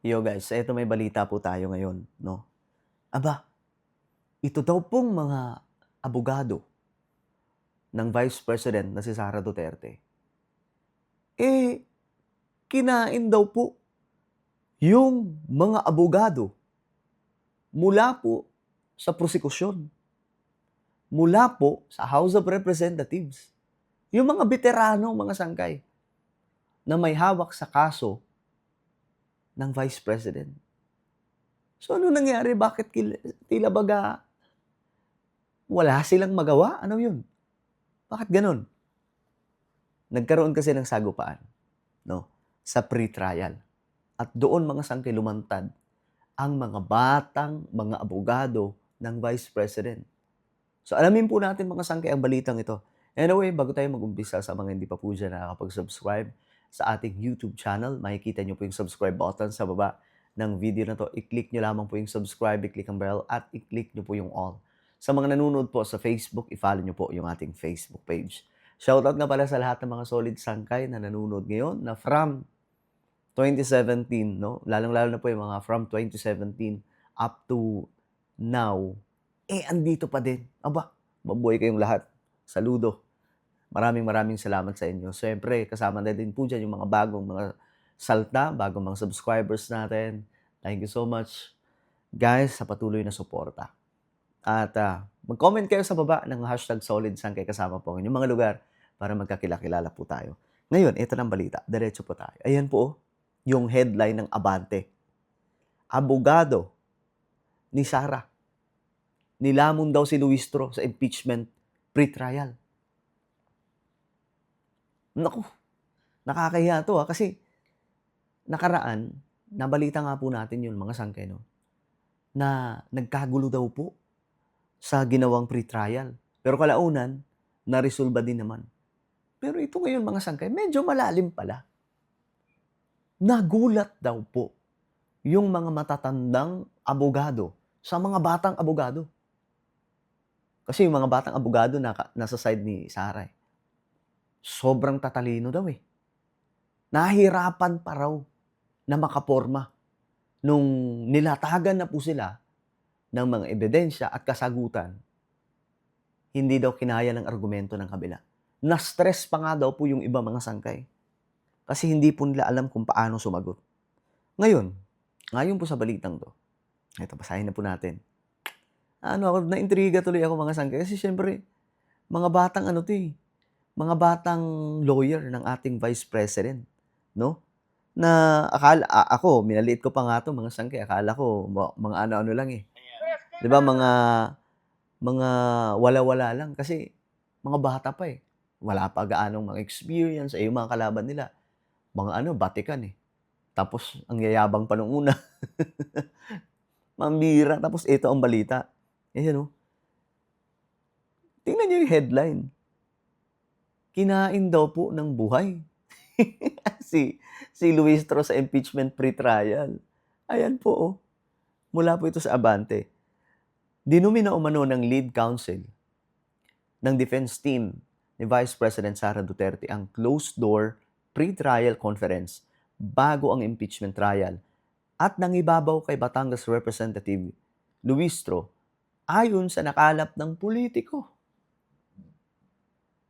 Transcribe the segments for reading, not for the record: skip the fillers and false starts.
Yo guys, eto may balita po tayo ngayon, 'no. Aba, ito daw pong mga abogado ng Vice President na si Sara Duterte, eh, kinain daw po yung mga abogado mula po sa prosekusyon, mula po sa House of Representatives. Yung mga beteranong mga sangkay na may hawak sa kaso ng Vice President. So, ano nangyari? Bakit tila baga wala silang magawa? Ano yun? Bakit gano'n? Nagkaroon kasi ng sagupaan, 'no, sa pre-trial at doon mga sangkay lumantad ang mga batang mga abogado ng Vice President. So, alamin po natin mga sangkay ang balitang ito. Anyway, bago tayo mag-umpisa sa mga hindi pa po diyan nakakapag-subscribe sa ating YouTube channel, makikita niyo po yung subscribe button sa baba ng video na 'to. I-click niyo lamang po yung subscribe, i-click ang bell at i-click niyo po yung all. Sa mga nanonood po sa Facebook, i-follow niyo po yung ating Facebook page. Shoutout nga pala sa lahat ng mga solid sangkay na nanonood ngayon na from 2017, 'no? Lalong-lalo na po yung mga from 2017 up to now, andito pa din. Aba, mabuhay kayong lahat. Saludo. Maraming maraming salamat sa inyo. Siyempre kasama na din po diyan yung mga bagong mga salta, bagong mga subscribers natin. Thank you so much, guys, sa patuloy na suporta. At, mag-comment kayo sa baba ng #SolidSangkay kasama po ang inyong mga lugar para magkakilala po tayo. Ngayon, ito na ang balita. Diretso po tayo. Ayan po, yung headline ng Abante. Abogado ni Sara, nilamon daw si Luistro sa impeachment pre-trial. Naku, nakakahiya 'to, kasi nakaraan, nabalita nga po natin yun mga sangkay 'no, na nagkagulo daw po sa ginawang pre-trial. Pero kalaunan, naresolba din naman. Pero ito ngayon mga sangkay, medyo malalim pala. Nagulat daw po yung mga matatandang abogado sa mga batang abogado. Kasi yung mga batang abogado nasa side ni Sara, eh. Sobrang tatalino daw, eh. Nahirapan pa raw na makaporma nung nilatagan na po sila ng mga ebidensya at kasagutan, hindi daw kinaya ng argumento ng kabila. Na-stress pa nga daw po yung iba mga sangkay, kasi hindi po nila alam kung paano sumagot. Ngayon, ayon po sa balitang 'to, eto basahin na po natin. Naintriga tuloy ako mga sangkay kasi siyempre mga batang ano 'to, mga batang lawyer ng ating Vice President, 'no? Na ako minaliit ko pa nga 'to mga sangkay, akala ko mga ano-ano lang, eh. 'Di ba mga wala-wala lang kasi mga bata pa, eh. Wala pa gaanong mga experience, yung mga kalaban nila mga ano, batikan, eh. Tapos ang yayabang pa nung una, pambihira. Tapos ito ang balita, ayan, oh, tingnan niyo yung headline, "Kinain daw po ng buhay si si Luistro sa impeachment pre-trial." Ayan po, oh, mula po ito sa Abante. Dinumi na umano ng lead counsel ng defense team ni Vice President Sara Duterte ang closed-door pre-trial conference bago ang impeachment trial at nangibabaw kay Batangas Representative Luistro ayon sa nakalap ng politiko.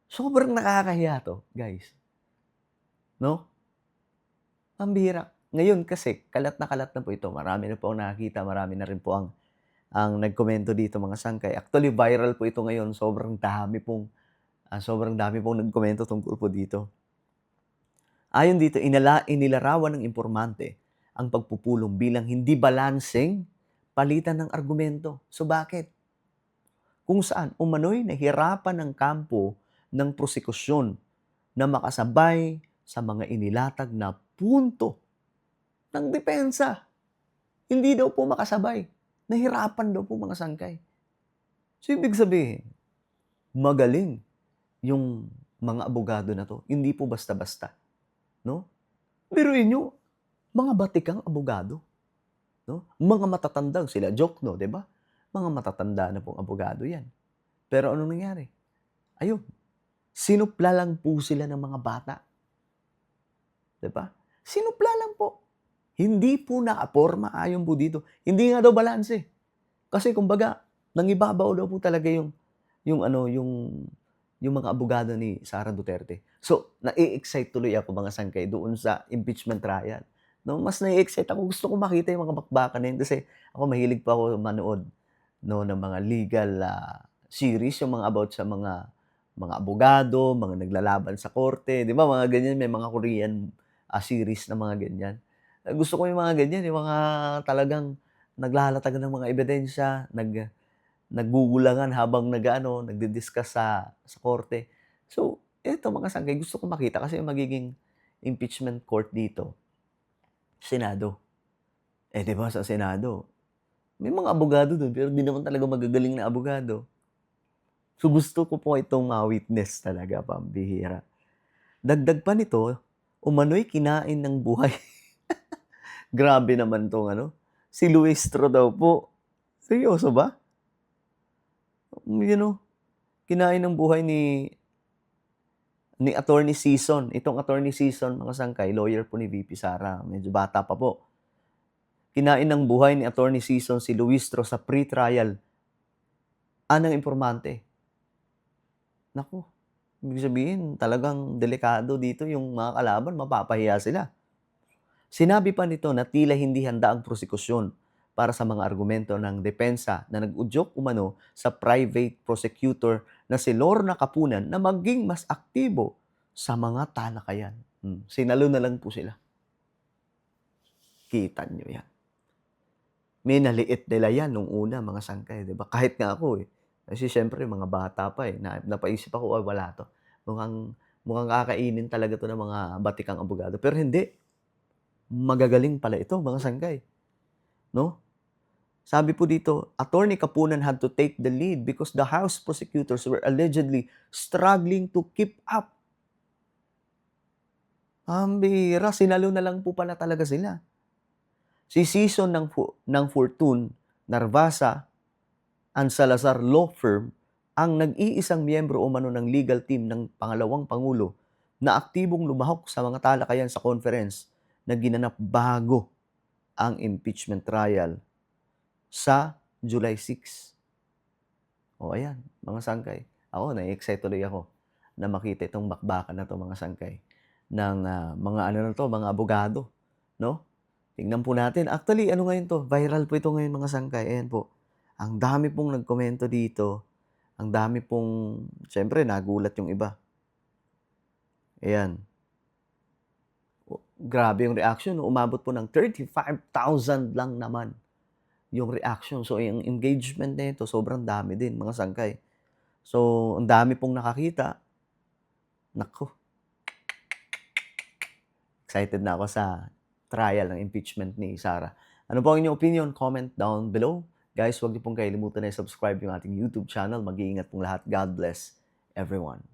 Sobrang nakakahiya 'to, guys, 'no? Pambihira. Ngayon kasi kalat na po ito, marami na po akong nakakita, marami na rin po ang nagkomento dito mga sangkay. Actually viral po ito ngayon, sobrang dami pong nagkomento tungkol po dito. Ayon dito, inilarawan ng impormante ang pagpupulong bilang hindi balanseng palitan ng argumento. So bakit? Kung saan umano'y nahirapan ng kampo ng prosekusyon na makasabay sa mga inilatag na punto ng depensa. Hindi daw po makasabay. Nahirapan daw po mga sangkay. So ibig sabihin, magaling yung mga abogado na 'to. Hindi po basta-basta, 'no? Biruin niyo, mga batikang abogado, 'no? Mga matatandang sila Jokno, 'di ba? Mga matatanda na pong abogado 'yan. Pero anong nangyari? Ayun, sinupla lang po sila ng mga bata, 'di ba? Sinupla lang po. Hindi po nakaporma ayon po dito. Hindi nga daw balanse. Kasi kumbaga, nangibabaw daw po talaga yung ano, yung mga abogado ni Sara Duterte. So, na-e-excite tuloy ako mga sangkay doon sa impeachment trial. No, mas na-e-excite ako. Gusto ko makita yung mga bakbakan na yun kasi ako mahilig pa ako manood no ng mga legal series, yung mga about sa mga abogado, mga naglalaban sa korte, 'di ba? Mga ganyan, may mga Korean series na mga ganyan. Gusto ko yung mga ganyan, yung mga talagang naglalatag ng mga ebidensya, naggugulangan habang nagdi-discuss sa korte. So, eto mga sangkay gusto ko makita kasi yung magiging impeachment court dito, Senado. Eh, 'di ba sa Senado, may mga abogado dun pero 'di naman talaga magagaling na abogado. So, gusto ko po itong ma-witness talaga, pambihira. Dagdag pa nito, umano'y kinain ng buhay. Grabe naman 'tong si Luistro daw po. Seryoso ba? You know, kinain ng buhay ni Attorney Sison. Itong Attorney Sison, mga sangkay, lawyer po ni VP Sara, medyo bata pa po. Kinain ng buhay ni Attorney Sison si Luistro sa pre-trial. Anong impormante? Naku, ibig sabihin talagang delikado dito yung mga kalaban, mapapahiya sila. Sinabi pa nito na tila hindi handa ang prosekusyon para sa mga argumento ng depensa na nag-udyok umano sa private prosecutor na si Lorna Kapunan na maging mas aktibo sa mga talakayan. Sinalo na lang po sila. Kita nyo yan. Minaliit nila yan nung una, mga sangkay, di ba? Kahit nga ako Kasi syempre, mga bata pa napaisip ako, wala to. Mukhang kakainin talaga to ng mga batikang abogado. Pero hindi. Magagaling pala ito, mga sangkay. No? Sabi po dito, Attorney Kapunan had to take the lead because the House prosecutors were allegedly struggling to keep up. Ang bihira, sinalo na lang po pala talaga sila. Si Sison ng Fortune, Narvasa, and Salazar Law Firm ang nag-iisang miyembro umano ng legal team ng pangalawang Pangulo na aktibong lumahok sa mga talakayan sa conference na ginanap bago ang impeachment trial sa July 6. O ayan, mga sangkay. Ako, na-excite tuloy ako na makita itong bakbakan na to, mga sangkay, ng mga abogado, no? Tingnan po natin. Actually, ngayon to? Viral po ito ngayon, mga sangkay. Ayan po. Ang dami pong nagkomento dito. Ang dami pong, siyempre, nagulat yung iba. Ayan. Grabe yung reaction. Umabot po ng 35,000 lang naman yung reaction. So, yung engagement na ito, sobrang dami din, mga sangkay. So, ang dami pong nakakita. Naku. Excited na ako sa trial ng impeachment ni Sara. Ano po ang inyong opinion? Comment down below. Guys, huwag niyo pong kalimutan na i-subscribe yung ating YouTube channel. Mag-iingat pong lahat. God bless everyone.